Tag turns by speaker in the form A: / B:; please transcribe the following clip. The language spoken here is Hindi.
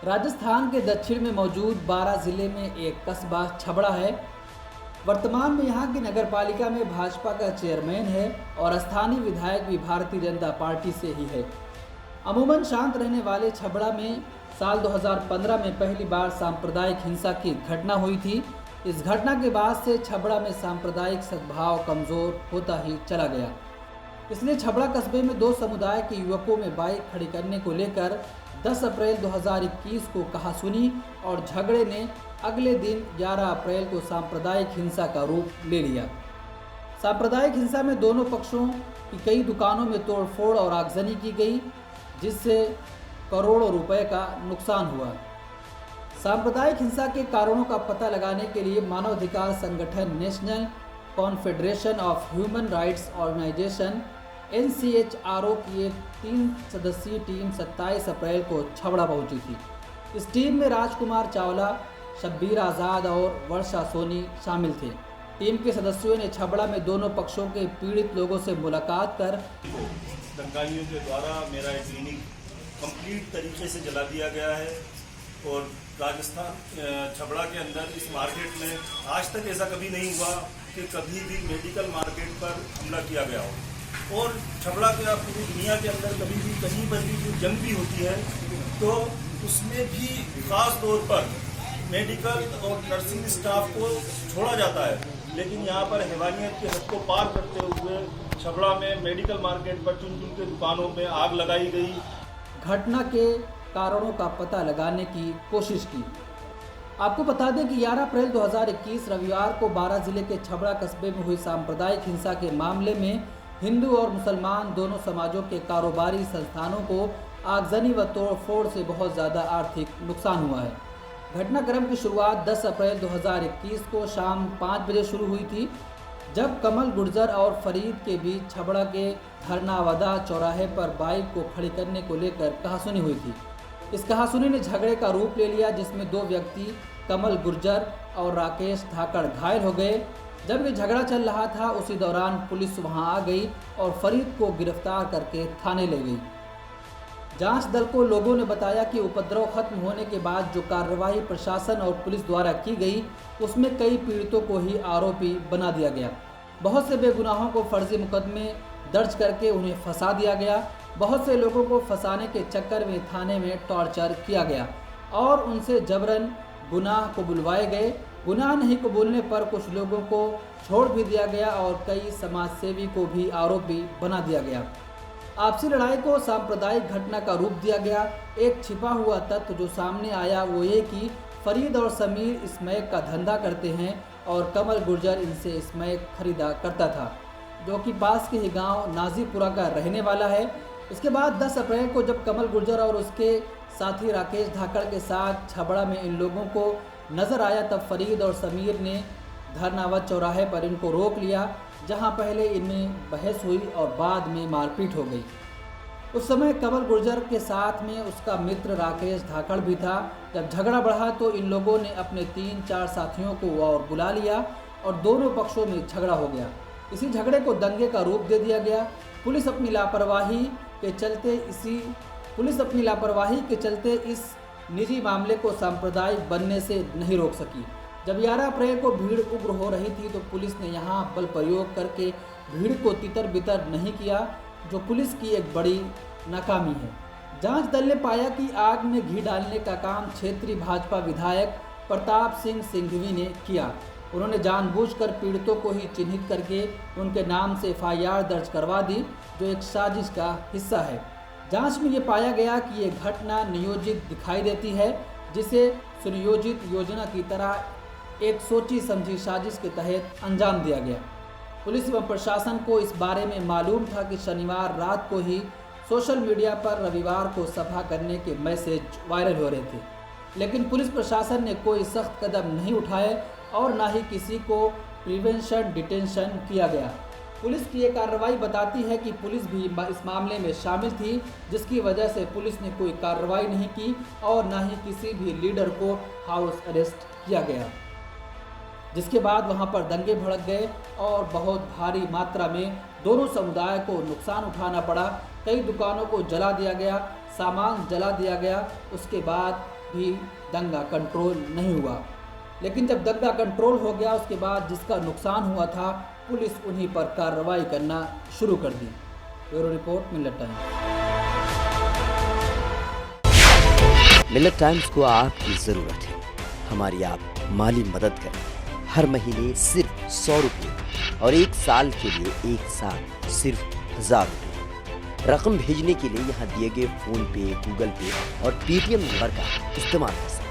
A: राजस्थान के दक्षिण में मौजूद बारां जिले में एक कस्बा छबड़ा है। वर्तमान में यहाँ की नगरपालिका में भाजपा का चेयरमैन है और स्थानीय विधायक भी भारतीय जनता पार्टी से ही है। अमूमन शांत रहने वाले छबड़ा में साल 2015 में पहली बार सांप्रदायिक हिंसा की घटना हुई थी। इस घटना के बाद से छबड़ा में सांप्रदायिक सद्भाव कमज़ोर होता ही चला गया। इसलिए छबड़ा कस्बे में दो समुदाय के युवकों में बाइक खड़ी करने को लेकर 10 अप्रैल 2021 को कहासुनी और झगड़े ने अगले दिन 11 अप्रैल को सांप्रदायिक हिंसा का रूप ले लिया। सांप्रदायिक हिंसा में दोनों पक्षों की कई दुकानों में तोड़फोड़ और आगजनी की गई, जिससे करोड़ों रुपए का नुकसान हुआ। सांप्रदायिक हिंसा के कारणों का पता लगाने के लिए मानवाधिकार संगठन National Confederation of Human Rights Organisation NCHRO की एक 3 सदस्यीय टीम 27 अप्रैल को छबड़ा पहुंची थी। इस टीम में राजकुमार चावला, शब्बीर आज़ाद और वर्षा सोनी शामिल थे। टीम के सदस्यों ने छबड़ा में दोनों पक्षों के पीड़ित लोगों से मुलाकात कर
B: दंगाइयों के द्वारा मेरा एक क्लिनिक कंप्लीट तरीके से जला दिया गया है और राजस्थान छबड़ा के अंदर इस मार्केट में आज तक ऐसा कभी नहीं हुआ कि कभी भी मेडिकल मार्केट पर हमला किया गया हो। और छबड़ा के पूरी दुनिया के अंदर कभी भी कहीं पर भी कोई जंग भी होती है तो उसमें भी खास तौर पर मेडिकल और नर्सिंग स्टाफ को छोड़ा जाता है, लेकिन यहाँ पर हैवानियत की हद को पार करते हुए छबड़ा में मेडिकल मार्केट पर चुन चुन के दुकानों में आग लगाई गई।
A: घटना के कारणों का पता लगाने की कोशिश की। आपको बता दें कि 11 अप्रैल 2021 रविवार को बारां जिले के छबड़ा कस्बे में हुई सांप्रदायिक हिंसा के मामले में हिंदू और मुसलमान दोनों समाजों के कारोबारी संस्थानों को आगजनी व तोड़फोड़ से बहुत ज़्यादा आर्थिक नुकसान हुआ है। घटनाक्रम की शुरुआत 10 अप्रैल 2021 को शाम 5 बजे शुरू हुई थी, जब कमल गुर्जर और फरीद के बीच छबड़ा के धरनावादा चौराहे पर बाइक को खड़ी करने को लेकर कहासुनी हुई थी। इस कहासुनी ने झगड़े का रूप ले लिया, जिसमें दो व्यक्ति कमल गुर्जर और राकेश धाकड़ घायल हो गए। जब ये झगड़ा चल रहा था उसी दौरान पुलिस वहां आ गई और फरीद को गिरफ्तार करके थाने ले गई। जांच दल को लोगों ने बताया कि उपद्रव खत्म होने के बाद जो कार्रवाई प्रशासन और पुलिस द्वारा की गई उसमें कई पीड़ितों को ही आरोपी बना दिया गया। बहुत से बेगुनाहों को फर्जी मुकदमे दर्ज करके उन्हें फंसा दिया गया। बहुत से लोगों को फंसाने के चक्कर में थाने में टॉर्चर किया गया और उनसे जबरन गुनाह को बुलवाए गए। गुनाह नहीं कबूलने पर कुछ लोगों को छोड़ भी दिया गया और कई समाजसेवी को भी आरोपी बना दिया गया। आपसी लड़ाई को सांप्रदायिक घटना का रूप दिया गया। एक छिपा हुआ तथ्य जो सामने आया वो ये कि फरीद और समीर स्मैक का धंधा करते हैं और कमल गुर्जर इनसे स्मैक खरीदा करता था, जो कि पास के ही गांव नाजीपुरा का रहने वाला है। इसके बाद 10 अप्रैल को जब कमल गुर्जर और उसके साथी राकेश धाकड़ के साथ छबड़ा में इन लोगों को नज़र आया, तब फरीद और समीर ने धरनावत चौराहे पर इनको रोक लिया, जहां पहले इनमें बहस हुई और बाद में मारपीट हो गई। उस समय कमल गुर्जर के साथ में उसका मित्र राकेश धाकड़ भी था। जब झगड़ा बढ़ा तो इन लोगों ने अपने 3-4 साथियों को और बुला लिया और दोनों पक्षों में झगड़ा हो गया। इसी झगड़े को दंगे का रूप दे दिया गया। पुलिस अपनी लापरवाही के चलते इस निजी मामले को सांप्रदायिक बनने से नहीं रोक सकी। जब 11 अप्रैल को भीड़ उग्र हो रही थी तो पुलिस ने यहाँ बल प्रयोग करके भीड़ को तितर बितर नहीं किया, जो पुलिस की एक बड़ी नाकामी है। जांच दल ने पाया कि आग में घी डालने का काम क्षेत्रीय भाजपा विधायक प्रताप सिंह सिंघवी ने किया। उन्होंने जानबूझकर पीड़ितों को ही चिन्हित करके उनके नाम से FIR दर्ज करवा दी, जो एक साजिश का हिस्सा है। जांच में ये पाया गया कि ये घटना नियोजित दिखाई देती है, जिसे सुनियोजित योजना की तरह एक सोची समझी साजिश के तहत अंजाम दिया गया। पुलिस व प्रशासन को इस बारे में मालूम था कि शनिवार रात को ही सोशल मीडिया पर रविवार को सभा करने के मैसेज वायरल हो रहे थे, लेकिन पुलिस प्रशासन ने कोई सख्त कदम नहीं उठाए और ना ही किसी को प्रिवेंशन डिटेंशन किया गया। पुलिस की ये कार्रवाई बताती है कि पुलिस भी इस मामले में शामिल थी, जिसकी वजह से पुलिस ने कोई कार्रवाई नहीं की और ना ही किसी भी लीडर को हाउस अरेस्ट किया गया, जिसके बाद वहां पर दंगे भड़क गए और बहुत भारी मात्रा में दोनों समुदाय को नुकसान उठाना पड़ा। कई दुकानों को जला दिया गया, सामान जला दिया गया। उसके बाद भी दंगा कंट्रोल नहीं हुआ। लेकिन जब दंगा कंट्रोल हो गया उसके बाद जिसका नुकसान हुआ था पुलिस उन्हीं पर कार्रवाई करना शुरू कर दी। ब्यूरो रिपोर्ट, मिलत टाइम्स।
C: मिलत टाइम्स को आपकी ज़रूरत है, हमारी आप माली मदद करें। हर महीने सिर्फ 100 रुपये और 1 साल के लिए एक साथ सिर्फ 1000 रुपये। रकम भेजने के लिए यहाँ दिए गए फ़ोन पे, गूगल पे और पेटीएम नंबर का इस्तेमाल कर सकते हैं।